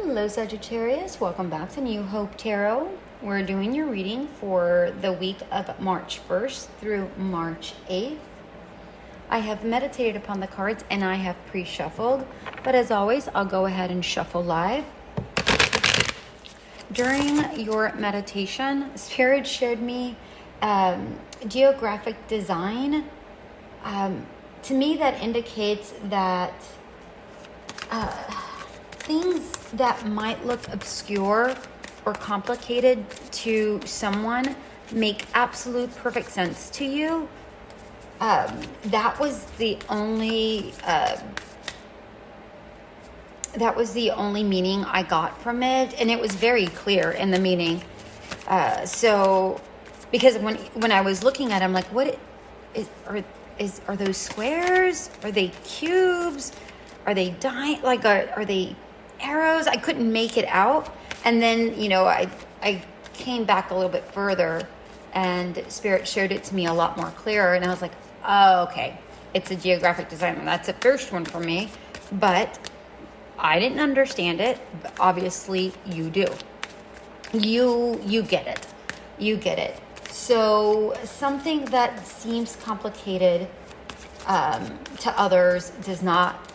Hello Sagittarius, welcome back to New Hope Tarot. We're doing your reading for the week of March 1st through March 8th. I have meditated upon the cards and I have pre-shuffled, but as always, I'll go ahead and shuffle live. During your meditation, Spirit showed me geographic design. To me, that indicates that things that might look obscure or complicated to someone make absolute perfect sense to you. That was the only meaning I got from it, and it was very clear in the meaning. So because when I was looking at it, I'm like, what are those squares? Are they cubes? Are they are they arrows? I couldn't make it out. And then, I came back a little bit further and Spirit showed it to me a lot more clearer. And I was like, oh, okay, it's a geographic design. And that's the first one for me, but I didn't understand it. But obviously you do. You get it. You get it. So something that seems complicated to others is not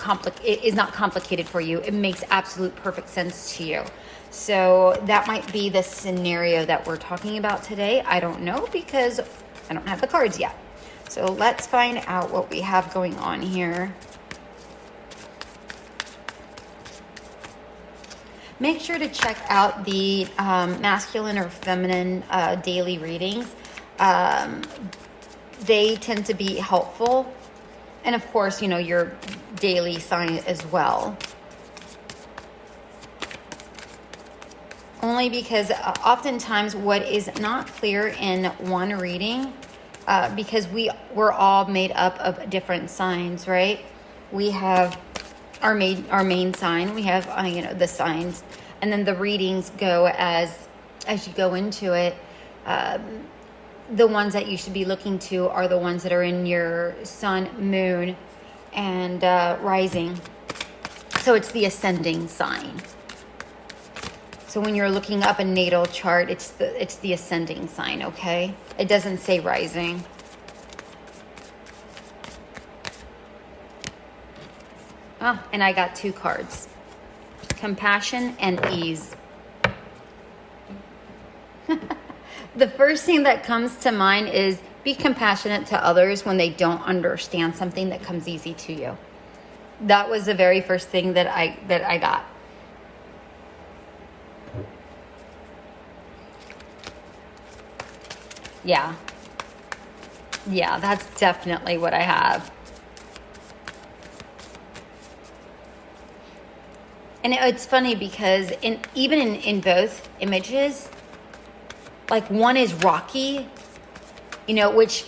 complicated for you. It makes absolute perfect sense to you. So that might be the scenario that we're talking about today. I don't know because I don't have the cards yet. So let's find out what we have going on here. Make sure to check out the masculine or feminine daily readings. They tend to be helpful. And of course, your daily sign as well. Only because oftentimes what is not clear in one reading, because we're all made up of different signs, right? We have our main sign, we have the signs, and then the readings go as you go into it. The ones that you should be looking to are the ones that are in your sun, moon, and rising. So it's the ascending sign. So when you're looking up a natal chart, it's the ascending sign, okay? It doesn't say rising. Oh, and I got two cards. Compassion and ease. The first thing that comes to mind is be compassionate to others when they don't understand something that comes easy to you. That was the very first thing that I got. Yeah, that's definitely what I have. And it's funny because even in both images, like one is rocky, which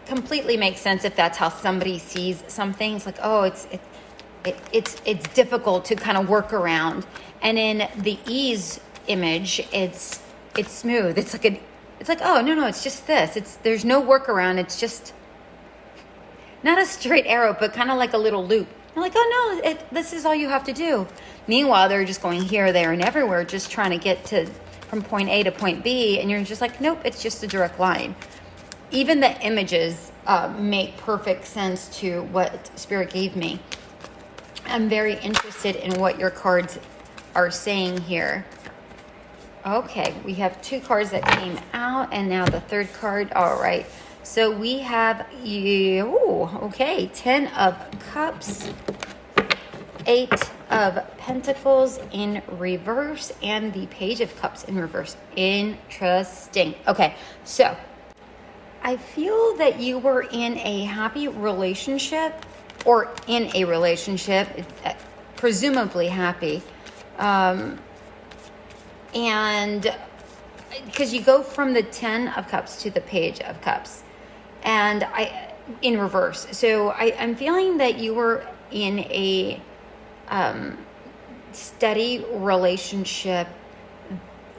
completely makes sense if that's how somebody sees something. It's like, oh, it's difficult to kind of work around. And in the ease image, it's smooth. It's like, oh, no, it's just this. There's no workaround. It's just not a straight arrow, but kind of like a little loop. I'm like, oh no, this is all you have to do. Meanwhile, they're just going here, there, and everywhere, just trying to get from point A to point B, and you're just like, nope, it's just a direct line. Even the images make perfect sense to what Spirit gave me. I'm very interested in what your cards are saying here. Okay, we have two cards that came out, and now the third card. All right, so we have okay, 10 of Cups, 8 of Pentacles in reverse, and the Page of Cups in reverse. Interesting. Okay, so I feel that you were in a happy relationship, or in a relationship, presumably happy. And because you go from the 10 of Cups to the Page of Cups, and in reverse. So I'm feeling that you were in a steady relationship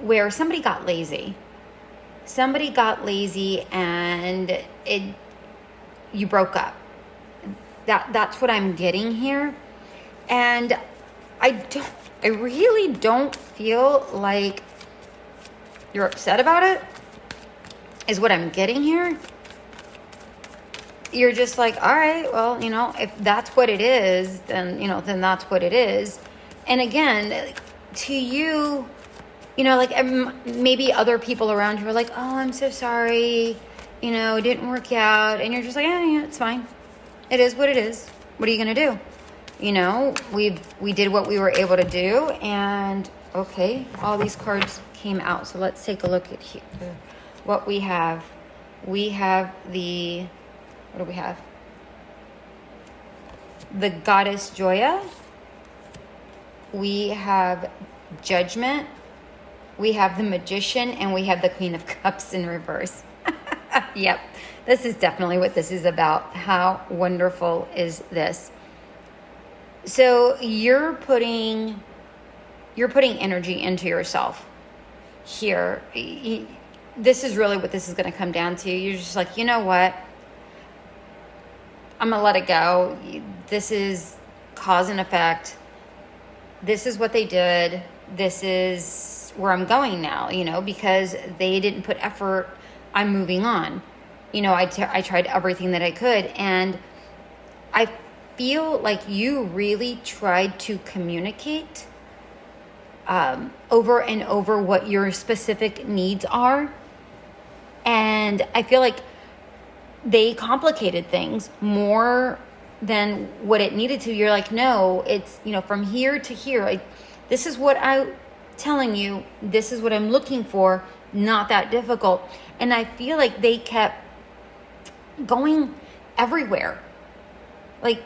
where somebody got lazy. And you broke up. That's what I'm getting here. And I really don't feel like you're upset about it, is what I'm getting here. You're just like, all right, well, if that's what it is, then, then that's what it is. And again, to you, maybe other people around you are like, oh, I'm so sorry, it didn't work out. And you're just like, yeah, it's fine. It is what it is. What are you going to do? We did what we were able to do. And okay, all these cards came out. So let's take a look at here. What we have. We have what do we have? The Goddess Joya. We have Judgment. We have the Magician, and we have the Queen of Cups in reverse. Yep, this is definitely what this is about. How wonderful is this? So you're putting energy into yourself here. This is really what this is going to come down to. You're just like, you know what? I'm going to let it go. This is cause and effect. This is what they did. This is where I'm going now, because they didn't put effort. I'm moving on. I tried everything that I could. And I feel like you really tried to communicate over and over what your specific needs are. And I feel like they complicated things more than what it needed to. You're like, no, it's, from here to here. This is what I'm telling you. This is what I'm looking for. Not that difficult. And I feel like they kept going everywhere. Like,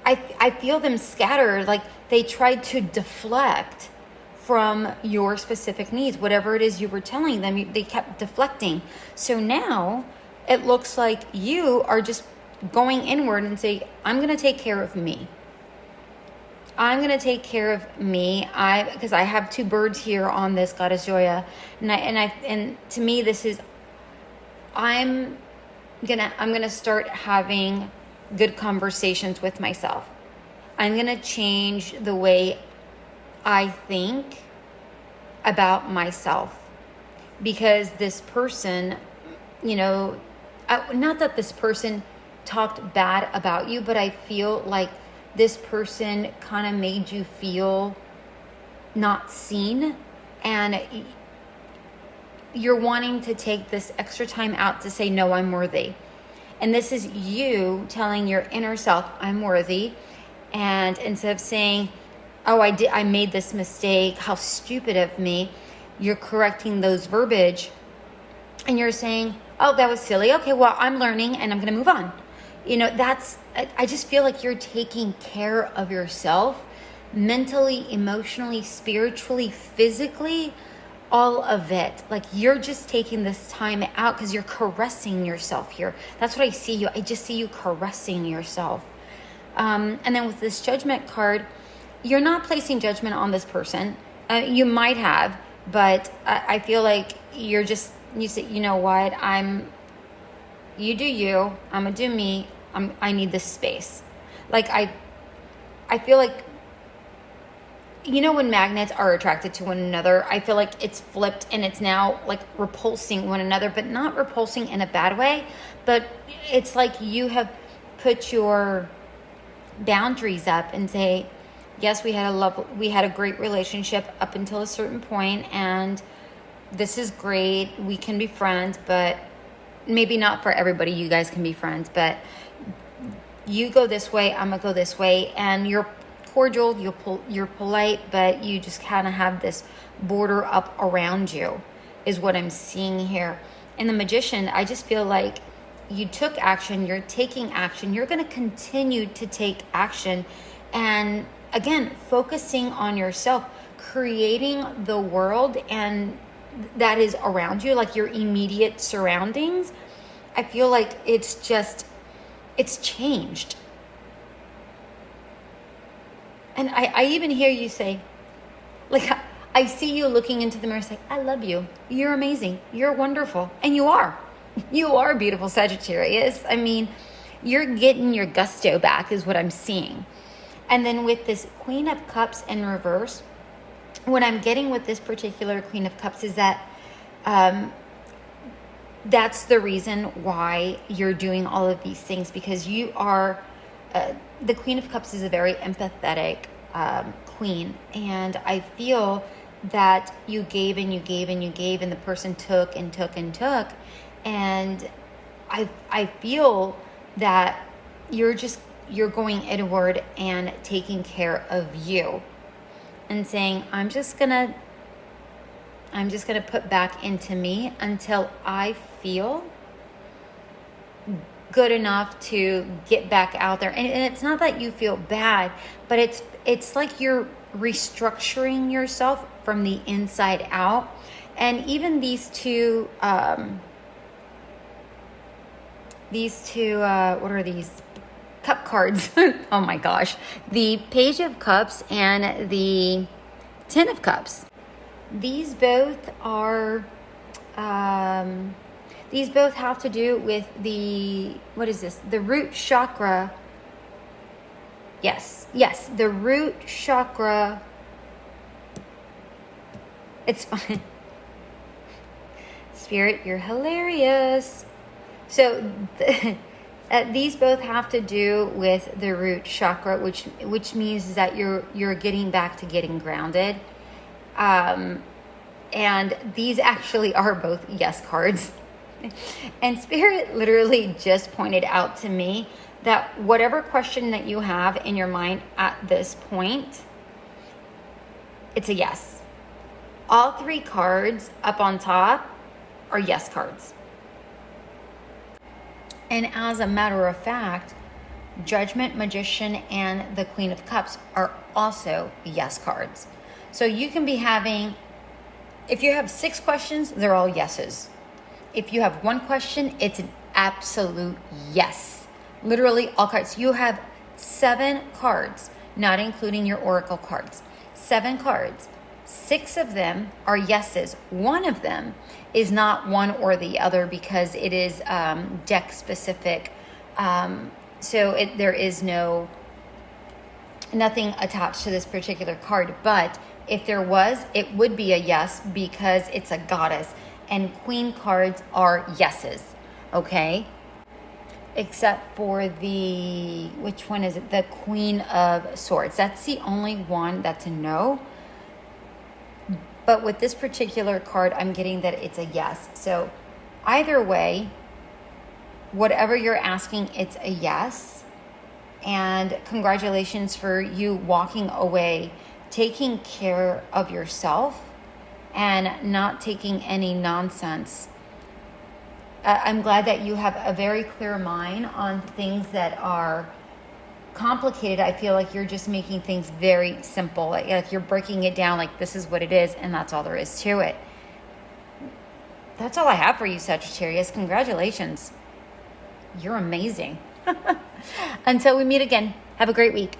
I feel them scattered. Like they tried to deflect from your specific needs. Whatever it is you were telling them, they kept deflecting. So now it looks like you are just going inward and say, I'm going to take care of me. I'm going to take care of me. Because I have two birds here on this Goddess Joya. And to me, this is, I'm going to start having good conversations with myself. I'm going to change the way I think about myself. Because this person, not that this person talked bad about you, but I feel like this person kind of made you feel not seen, and you're wanting to take this extra time out to say, no, I'm worthy. And this is you telling your inner self, I'm worthy. And instead of saying, oh, I made this mistake, how stupid of me, you're correcting those verbiage and you're saying, oh, that was silly. Okay, well, I'm learning and I'm going to move on. I just feel like you're taking care of yourself mentally, emotionally, spiritually, physically, all of it. Like you're just taking this time out because you're caressing yourself here. That's what I see you. I just see you caressing yourself. And then with this Judgment card, you're not placing judgment on this person. You might have, but I feel like you say, you know what, you do you, I'm gonna do me, I need this space. Like I feel like, when magnets are attracted to one another, I feel like it's flipped and it's now like repulsing one another, but not repulsing in a bad way, but it's like you have put your boundaries up and say, yes, we had a great relationship up until a certain point, and this is great. We can be friends, but maybe not for everybody. You guys can be friends, but you go this way, I'm gonna go this way, and you're cordial, you're polite, but you just kind of have this border up around you, is what I'm seeing here. And the Magician, I just feel like you took action, you're taking action, you're going to continue to take action, and again, focusing on yourself, creating the world and that is around you, like your immediate surroundings. I feel like it's changed. And I even hear you say, like, I see you looking into the mirror say, I love you. You're amazing. You're wonderful. And you are. You are beautiful, Sagittarius. I mean, you're getting your gusto back is what I'm seeing. And then with this Queen of Cups in reverse, what I'm getting with this particular Queen of Cups is that that's the reason why you're doing all of these things, because you are, the Queen of Cups is a very empathetic queen. And I feel that you gave and you gave and you gave, and the person took and took and took. And I feel that you're going inward and taking care of you and saying, I'm just gonna put back into me until I feel good enough to get back out there. And it's not that you feel bad, but it's like you're restructuring yourself from the inside out. And even these two, what are these? Cup cards. Oh my gosh. The Page of Cups and the Ten of Cups. These both are, these both have to do with the, what is this? The root chakra. Yes, the root chakra. It's fine. Spirit, you're hilarious. So these both have to do with the root chakra, which means that you're getting back to getting grounded. And these actually are both yes cards. And Spirit literally just pointed out to me that whatever question that you have in your mind at this point, it's a yes. All three cards up on top are yes cards. And as a matter of fact, Judgment, Magician, and the Queen of Cups are also yes cards. So you can be having, if you have 6 questions, they're all yeses. If you have 1 question, it's an absolute yes. Literally all cards. You have 7 cards, not including your oracle cards. 7 cards. 6 of them are yeses. 1 of them is not one or the other because it is deck specific. So there is nothing attached to this particular card. But if there was, it would be a yes because it's a goddess. And queen cards are yeses. Okay? Except for the, which one is it? The Queen of Swords. That's the only one that's a no. But with this particular card, I'm getting that it's a yes. So either way, whatever you're asking, it's a yes. And congratulations for you walking away, taking care of yourself and not taking any nonsense. I'm glad that you have a very clear mind on things that are complicated. I feel like you're just making things very simple. Like you're breaking it down like this is what it is and that's all there is to it. That's all I have for you, Sagittarius. Congratulations. You're amazing. Until we meet again, have a great week.